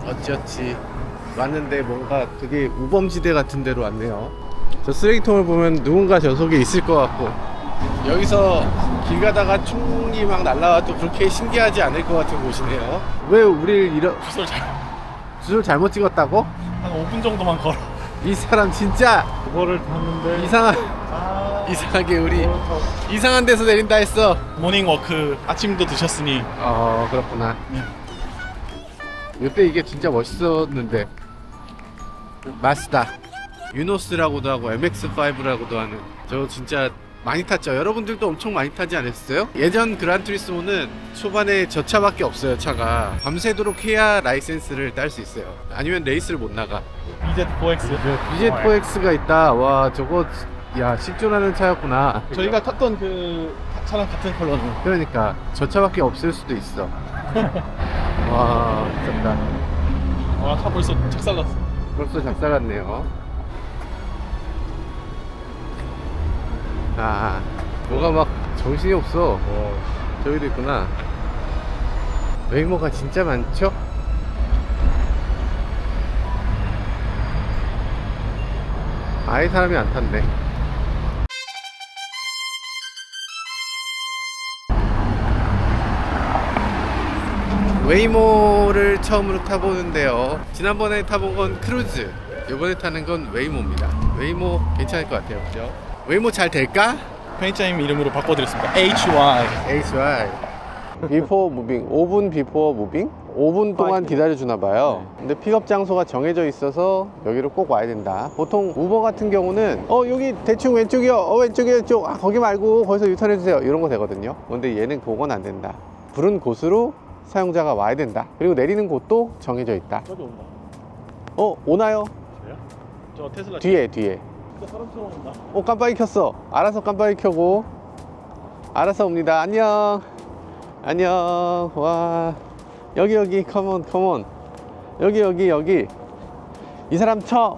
어찌어찌 왔는데 뭔가 되게 우범지대 같은 데로 왔네요. 저 쓰레기통을 보면 누군가 저 속에 있을 것 같고, 여기서 길 가다가 총이 막 날라와도 그렇게 신기하지 않을 것 같은 곳이네요. 왜 우리를 이런 주소를 잘못 찍었다고? 한 5분 정도만 걸어. 이 사람 진짜 그거를 탔는데 이상하게 우리 이상한 데서 내린다 했어. 모닝워크 아침도 드셨으니. 그렇구나. 이때 이게 진짜 멋있었는데. 마스다 유노스라고도 하고 MX5라고도 하는, 저 진짜 많이 탔죠. 여러분들도 엄청 많이 타지 않았어요? 예전 그란투리스모는 초반에 저 차밖에 없어요. 차가 밤새도록 해야 라이센스를 딸 수 있어요. 아니면 레이스를 못 나가. BZ4X. BZ4X가 있다. 와, 저거 야 실존하는 차였구나. 저희가 탔던 그 차랑 같은 컬러는. 그러니까 저 차밖에 없을 수도 있어. 와, 미쳤다. 와, 차 벌써 착살났어. 벌써 작살났네요. 뭐가 막 정신이 없어. 저기도 있구나. 웨이모가 진짜 많죠? 아예 사람이 안 탔네. 웨이모를 처음으로 타보는데요. 지난번에 타본 건 크루즈, 이번에 타는 건 웨이모입니다. 웨이모 괜찮을 것 같아요. 그죠? 웨이모 잘 될까? 편의점 이름으로 바꿔드렸습니다. HY. HY 비포 무빙, 5분 비포 무빙? 5분 동안 기다려주나 봐요. 근데 픽업 장소가 정해져 있어서 여기로 꼭 와야 된다. 보통 우버 같은 경우는 여기 대충 왼쪽이요, 왼쪽이요, 쪽, 거기 말고 거기서 유턴해주세요, 이런 거 되거든요. 근데 얘는 그건 안 된다. 부른 곳으로 사용자가 와야 된다. 그리고 내리는 곳도 정해져 있다. 저기 온다. 오나요? 저요? 저 테슬라 뒤에 사람처럼 온다. 깜빡이 켰어. 알아서 깜빡이 켜고 알아서 옵니다. 안녕. 와, 여기 컴온. 여기 이 사람 쳐.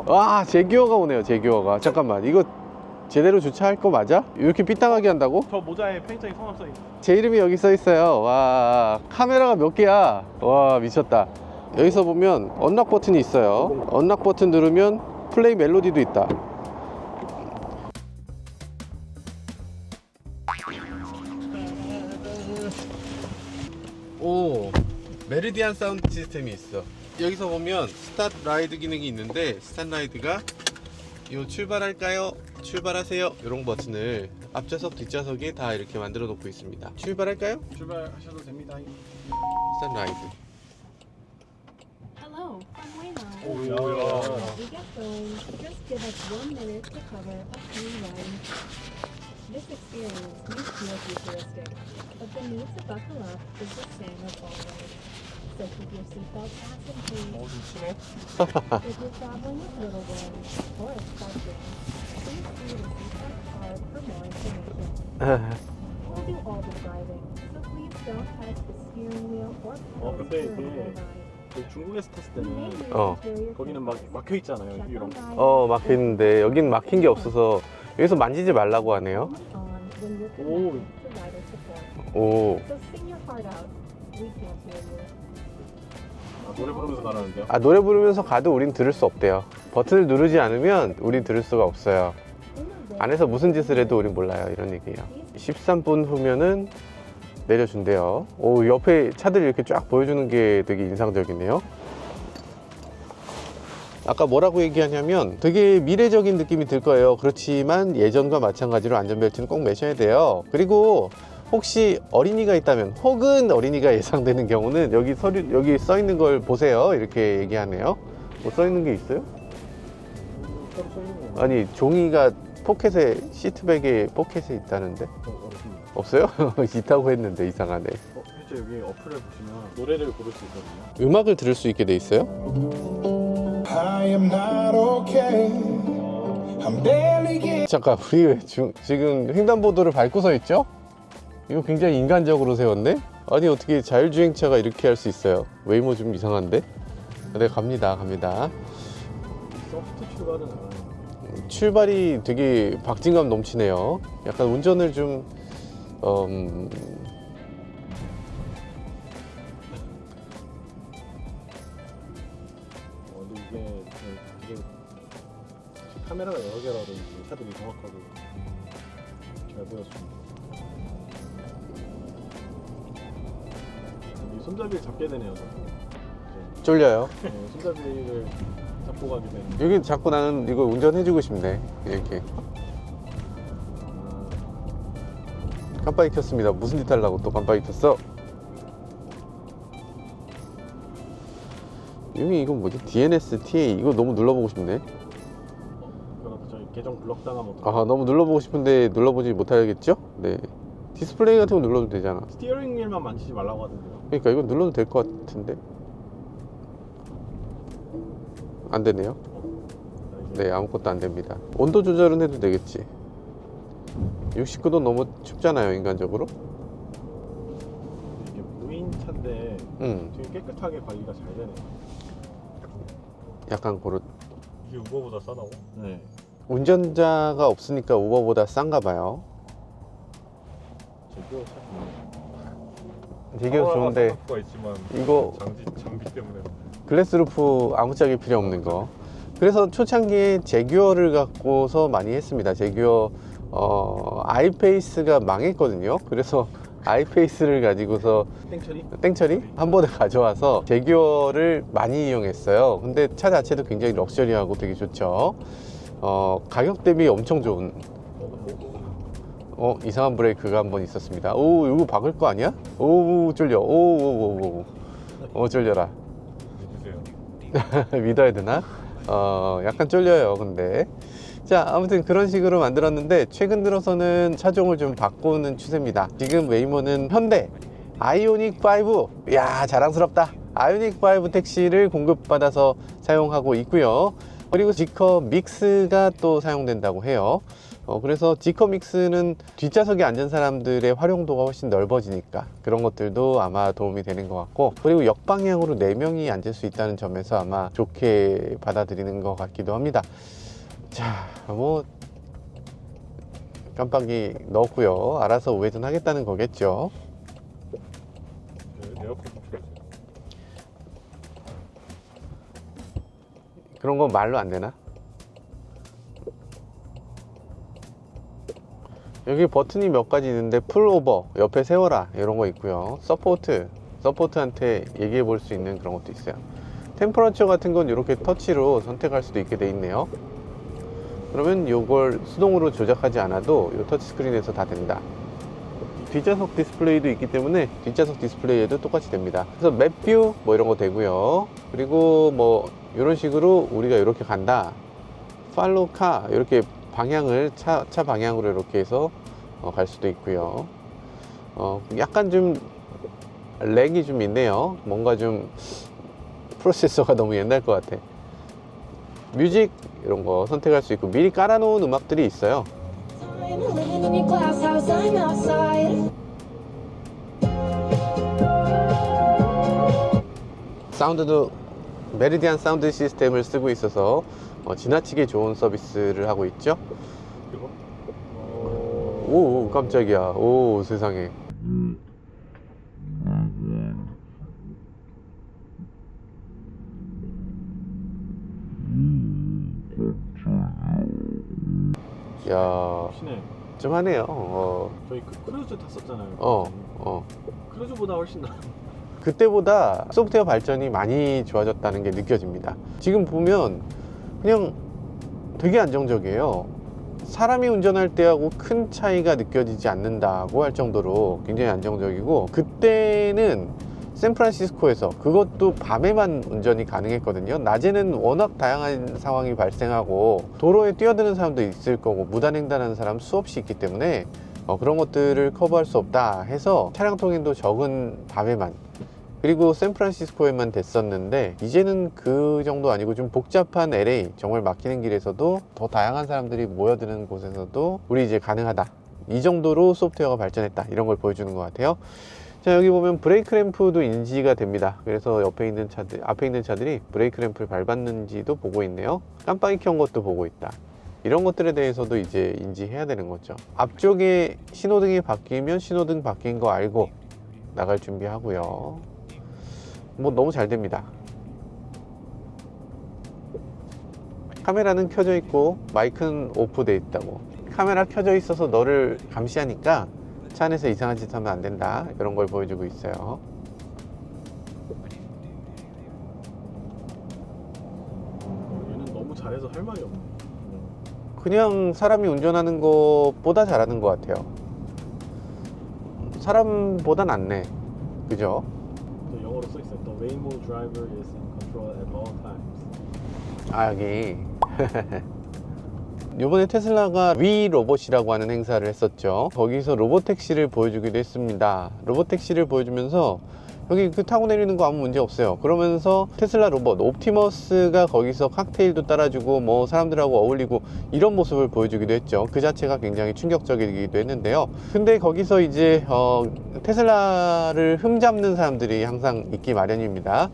와, 제규어가 오네요. 제규어가. 잠깐만, 이거 제대로 주차할 거 맞아? 이렇게 삐딱하게 한다고? 저 모자에 편의점 성함 써있어. 제 이름이 여기 써 있어요. 와, 카메라가 몇 개야. 와, 미쳤다. 여기서 보면 언락 버튼이 있어요. 언락 버튼 누르면 플레이 멜로디도 있다. 오, 메리디안 사운드 시스템이 있어. 여기서 보면 스타트 라이드 기능이 있는데, 스타트 라이드가 요 출발할까요? 출발하세요, 이런 버튼을 앞좌석 뒷좌석에 다 이렇게 만들어 놓고 있습니다. 출발할까요? 출발하셔도 됩니다. 스타트 라이드. Hello, I'm Waymo. 오야. We get going. Just give us 1 minute to cover a few lines. This experience may feel futuristic, but the need to buckle up is the same as always. So keep your seatbelt fastened, please. 좀 심해. If you're traveling with little ones or expecting, please see the seatbelt card for more information. We'll do all the driving, so please don't touch the steering wheel or close 근데 your 이게 mobile. 중국에서 탔을 You may 때는 use 어. interior 거기는 막 막혀 있잖아요. 이런 거. 막혀 있는데 여긴 막힌 게 없어서 여기서 만지지 말라고 하네요. 오. 오, 노래 부르면서 가라는데요. 노래 부르면서 가도 우린 들을 수 없대요. 버튼을 누르지 않으면 우린 들을 수가 없어요. 안에서 무슨 짓을 해도 우린 몰라요, 이런 얘기예요. 13분 후면은 내려준대요. 오, 옆에 차들 이렇게 쫙 보여주는 게 되게 인상적이네요. 아까 뭐라고 얘기하냐면 되게 미래적인 느낌이 들 거예요. 그렇지만 예전과 마찬가지로 안전벨트는 꼭 매셔야 돼요. 그리고 혹시 어린이가 있다면, 혹은 어린이가 예상되는 경우는 여기 여기 써 있는 걸 보세요, 이렇게 얘기하네요. 뭐 써 있는 게 있어요? 아니, 종이가 포켓에, 시트백에 포켓에 있다는데 없어요? 있다고 했는데 이상하네. 실제 여기 어플을 보시면 노래를 고를 수 있거든요. 음악을 들을 수 있게 돼 있어요? I am not okay. I'm barely getting. 잠깐, 우리 왜 지금 횡단보도를 밟고 서 있죠? 이거 굉장히 인간적으로 세웠네? 아니, 어떻게 자율주행차가 이렇게 할 수 있어요? 웨이모 좀 이상한데? 네, 갑니다. 소프트 출발은 출발이 되게 박진감 넘치네요. 약간 운전을 좀 이게 카메라가 여러 개라든지 차들이 정확하고 잘 보여줍니다. 이 손잡이를 잡게 되네요. 자꾸. 쫄려요. 네, 손잡이를 잡고 가게 되는. 여기 자꾸 나는 이거 운전해주고 싶네. 이렇게. 깜빡이 켰습니다. 무슨 짓 하려고 또 깜빡이 켰어? 여기 이건 뭐지? DNS TA 이거 너무 눌러보고 싶네. 그러다 저희 계정 블럭 당하면 아 너무 눌러보고 싶은데 눌러보지 못하겠죠? 네. 디스플레이 같은 거 눌러도 되잖아. 스티어링 휠만 만지지 말라고 하던데요. 그러니까 이건 눌러도 될 것 같은데 안 되네요. 네, 아무것도 안 됩니다. 온도 조절은 해도 되겠지. 69도 너무 춥잖아요, 인간적으로. 이게 무인 차인데 되게 깨끗하게 관리가 잘 되네요. 약간 그런 이게 우버보다 싸다고? 네. 운전자가 없으니까 우버보다 싼가 봐요. 제규어 차. 되게 좋은데 가 있지만 이거 장비 때문에 글래스 루프 아무짝에 필요 없는 거. 그래서 초창기에 제규어를 갖고서 많이 했습니다. 제규어 아이페이스가 망했거든요. 그래서 아이페이스를 가지고서 땡처리 한 번에 가져와서 제규어를 많이 이용했어요. 근데 차 자체도 굉장히 럭셔리하고 되게 좋죠. 가격 대비 엄청 좋은. 이상한 브레이크가 한 번 있었습니다. 오, 이거 박을 거 아니야? 오, 쫄려. 오, 쫄려라. 믿으세요. 믿어야 되나? 약간 쫄려요, 근데. 자, 아무튼 그런 식으로 만들었는데, 최근 들어서는 차종을 좀 바꾸는 추세입니다. 지금 웨이모는 현대 아이오닉 5. 이야, 자랑스럽다. 아이오닉 5 택시를 공급받아서 사용하고 있고요. 그리고 지커 믹스가 또 사용된다고 해요. 그래서 지커 믹스는 뒷좌석에 앉은 사람들의 활용도가 훨씬 넓어지니까 그런 것들도 아마 도움이 되는 것 같고, 그리고 역방향으로 4명이 앉을 수 있다는 점에서 아마 좋게 받아들이는 것 같기도 합니다. 자, 뭐 깜빡이 넣었고요. 알아서 우회전 하겠다는 거겠죠. 에어컨 필요하세요. 그런 건 말로 안 되나? 여기 버튼이 몇 가지 있는데 풀오버, 옆에 세워라 이런 거 있고요. 서포트한테 얘기해 볼 수 있는 그런 것도 있어요. 템퍼러처 같은 건 이렇게 터치로 선택할 수도 있게 돼 있네요. 그러면 이걸 수동으로 조작하지 않아도 이 터치스크린에서 다 된다. 뒷좌석 디스플레이도 있기 때문에 뒷좌석 디스플레이에도 똑같이 됩니다. 그래서 맵뷰 뭐 이런 거 되고요. 그리고 뭐 이런 식으로 우리가 이렇게 간다, 팔로우 카 이렇게 방향을 차 방향으로 이렇게 해서 갈 수도 있고요. 약간 좀 렉이 좀 있네요. 뭔가 좀 프로세서가 너무 옛날 것 같아. 뮤직 이런 거 선택할 수 있고, 미리 깔아놓은 음악들이 있어요. Living in your glass house, I'm outside. 사운드도 메리디안 사운드 시스템을 쓰고 있어서 지나치게 좋은 서비스를 하고 있죠. 이거? 오, 깜짝이야. 오, 세상에. 야, 시네. 좀 하네요. 저희 그 크루즈 탔었잖아요. 크루즈보다 훨씬 나아요. 그때보다 소프트웨어 발전이 많이 좋아졌다는 게 느껴집니다. 지금 보면 그냥 되게 안정적이에요. 사람이 운전할 때하고 큰 차이가 느껴지지 않는다고 할 정도로 굉장히 안정적이고, 그때는 샌프란시스코에서 그것도 밤에만 운전이 가능했거든요. 낮에는 워낙 다양한 상황이 발생하고 도로에 뛰어드는 사람도 있을 거고 무단횡단하는 사람 수없이 있기 때문에 그런 것들을 커버할 수 없다 해서 차량 통행도 적은 밤에만, 그리고 샌프란시스코에만 됐었는데, 이제는 그 정도 아니고 좀 복잡한 LA, 정말 막히는 길에서도 더 다양한 사람들이 모여드는 곳에서도 우리 이제 가능하다, 이 정도로 소프트웨어가 발전했다, 이런 걸 보여주는 것 같아요. 자, 여기 보면 브레이크 램프도 인지가 됩니다. 그래서 앞에 있는 차들이 브레이크 램프를 밟았는지도 보고 있네요. 깜빡이 켠 것도 보고 있다. 이런 것들에 대해서도 이제 인지해야 되는 거죠. 앞쪽에 신호등이 바뀌면 신호등 바뀐 거 알고 나갈 준비하고요. 뭐 너무 잘 됩니다. 카메라는 켜져 있고 마이크는 오프돼 있다고. 카메라 켜져 있어서 너를 감시하니까 차 안에서 이상한 짓 하면 안 된다, 이런 걸 보여주고 있어요. 얘는 너무 잘해서 할 말이 없네. 그냥 사람이 운전하는 것보다 잘하는 것 같아요. 사람보다 낫네, 그죠? 또 영어로 써 있어요. The Waymo driver is in control at all times. 아, 여기 이번에 테슬라가 위 로봇이라고 하는 행사를 했었죠. 거기서 로봇택시를 보여주기도 했습니다. 로봇택시를 보여주면서 여기 그 타고 내리는 거 아무 문제 없어요. 그러면서 테슬라 로봇 옵티머스가 거기서 칵테일도 따라주고 뭐 사람들하고 어울리고 이런 모습을 보여주기도 했죠. 그 자체가 굉장히 충격적이기도 했는데요. 근데 거기서 이제 테슬라를 흠잡는 사람들이 항상 있기 마련입니다.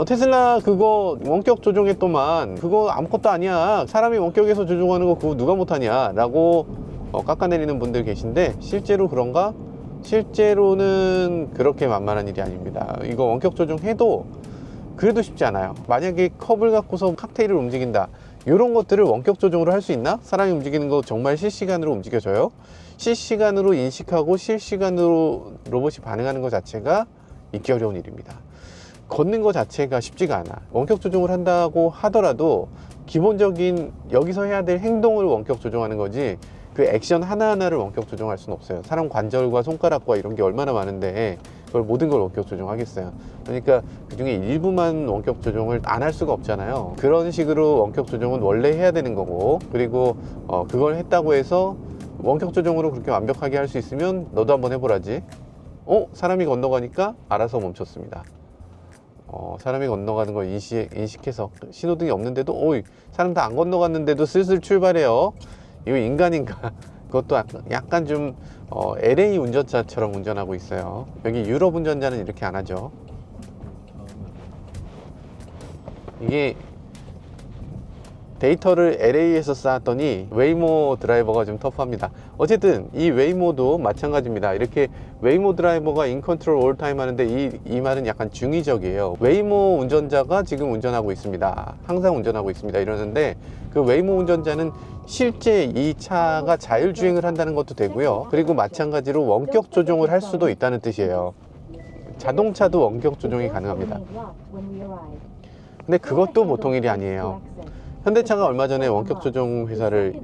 테슬라 그거 원격 조종했더만 그거 아무것도 아니야, 사람이 원격에서 조종하는 거 그거 누가 못하냐 라고 깎아내리는 분들 계신데, 실제로 그런가? 실제로는 그렇게 만만한 일이 아닙니다. 이거 원격 조종해도 그래도 쉽지 않아요. 만약에 컵을 갖고서 칵테일을 움직인다, 이런 것들을 원격 조종으로 할 수 있나? 사람이 움직이는 거 정말 실시간으로 움직여져요? 실시간으로 인식하고 실시간으로 로봇이 반응하는 것 자체가 있기 어려운 일입니다. 걷는 것 자체가 쉽지가 않아. 원격 조종을 한다고 하더라도 기본적인 여기서 해야 될 행동을 원격 조종하는 거지, 그 액션 하나하나를 원격 조종할 수는 없어요. 사람 관절과 손가락과 이런 게 얼마나 많은데 그걸 모든 걸 원격 조종하겠어요. 그러니까 그 중에 일부만 원격 조종을 안 할 수가 없잖아요. 그런 식으로 원격 조종은 원래 해야 되는 거고, 그리고 그걸 했다고 해서 원격 조종으로 그렇게 완벽하게 할 수 있으면 너도 한번 해보라지. 사람이 건너가니까 알아서 멈췄습니다. 사람이 건너가는 걸 인식해서 신호등이 없는데도 사람 다 안 건너갔는데도 슬슬 출발해요. 이거 인간인가? 그것도 약간 좀 LA 운전자처럼 운전하고 있어요. 여기 유럽 운전자는 이렇게 안 하죠. 이게 데이터를 LA에서 쌓았더니 웨이모 드라이버가 좀 터프합니다. 어쨌든 이 웨이모도 마찬가지입니다. 이렇게 웨이모 드라이버가 인 컨트롤 올 타임 하는데 이 말은 약간 중의적이에요. 웨이모 운전자가 지금 운전하고 있습니다, 항상 운전하고 있습니다 이러는데, 그 웨이모 운전자는 실제 이 차가 자율주행을 한다는 것도 되고요. 그리고 마찬가지로 원격 조종을 할 수도 있다는 뜻이에요. 자동차도 원격 조종이 가능합니다. 근데 그것도 보통 일이 아니에요. 현대차가 얼마 전에 원격 조종 회사를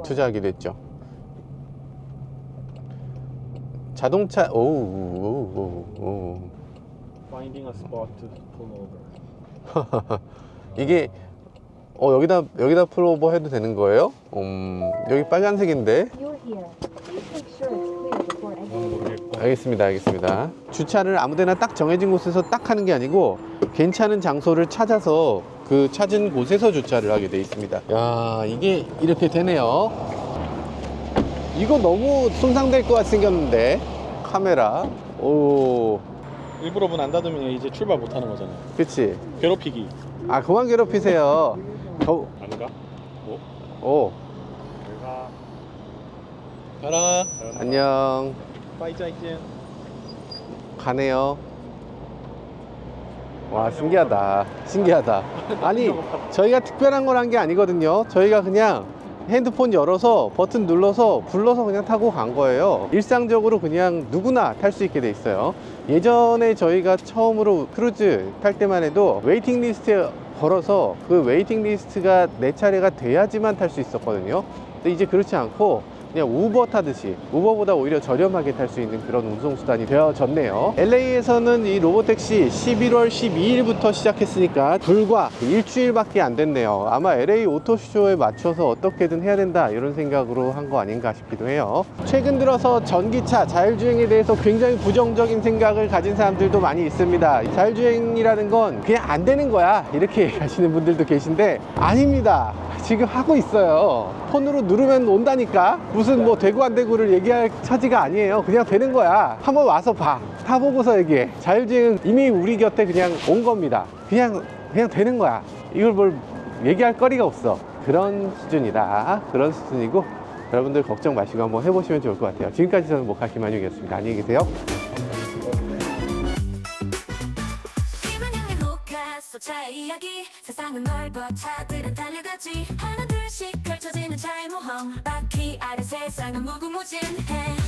투자하기도 했죠. 자동차 Finding a spot to pull over. 이게 여기다 풀오버 해도 되는 거예요? 여기 빨간색인데. You're here. Please make sure it's clear before exiting. 알겠습니다. 주차를 아무데나 딱 정해진 곳에서 딱 하는 게 아니고 괜찮은 장소를 찾아서 그 찾은 곳에서 주차를 하게 돼 있습니다. 야, 이게 이렇게 되네요. 이거 너무 손상될 것 같이 생겼는데, 카메라. 일부러 문 안 닫으면 이제 출발 못 하는 거잖아요. 그치? 괴롭히기. 아, 그만 괴롭히세요. 안 가? 내가 가라. 안녕. 빠이 짜이젠. 가네요. 와, 신기하다. 아니, 저희가 특별한 걸 한 게 아니거든요. 저희가 그냥 핸드폰 열어서 버튼 눌러서 불러서 그냥 타고 간 거예요. 일상적으로 그냥 누구나 탈 수 있게 돼 있어요. 예전에 저희가 처음으로 크루즈 탈 때만 해도 웨이팅 리스트에 걸어서 그 웨이팅 리스트가 내 차례가 돼야지만 탈 수 있었거든요. 근데 이제 그렇지 않고 그냥 우버 타듯이, 우버보다 오히려 저렴하게 탈 수 있는 그런 운송수단이 되어졌네요. LA에서는 이 로봇택시 11월 12일부터 시작했으니까 불과 일주일밖에 안 됐네요. 아마 LA 오토쇼에 맞춰서 어떻게든 해야 된다, 이런 생각으로 한 거 아닌가 싶기도 해요. 최근 들어서 전기차 자율주행에 대해서 굉장히 부정적인 생각을 가진 사람들도 많이 있습니다. 자율주행이라는 건 그냥 안 되는 거야, 이렇게 얘기하시는 분들도 계신데, 아닙니다. 지금 하고 있어요. 폰으로 누르면 온다니까. 무슨 뭐 되고 안 되고를 얘기할 차지가 아니에요. 그냥 되는 거야. 한번 와서 봐. 타보고서 얘기해. 자율주행은 이미 우리 곁에 그냥 온 겁니다. 그냥 되는 거야. 이걸 뭘 얘기할 거리가 없어. 그런 수준이다. 그런 수준이고, 여러분들 걱정 마시고 한번 해보시면 좋을 것 같아요. 지금까지 저는 모카 김한육이었습니다. 안녕히 계세요. 희망의 로켓 자동차의 이야기 세상은 넓어 차들은 달려가지 하나 둘씩 펼쳐지는 차의 모험 바퀴 아래 세상은 무궁무진해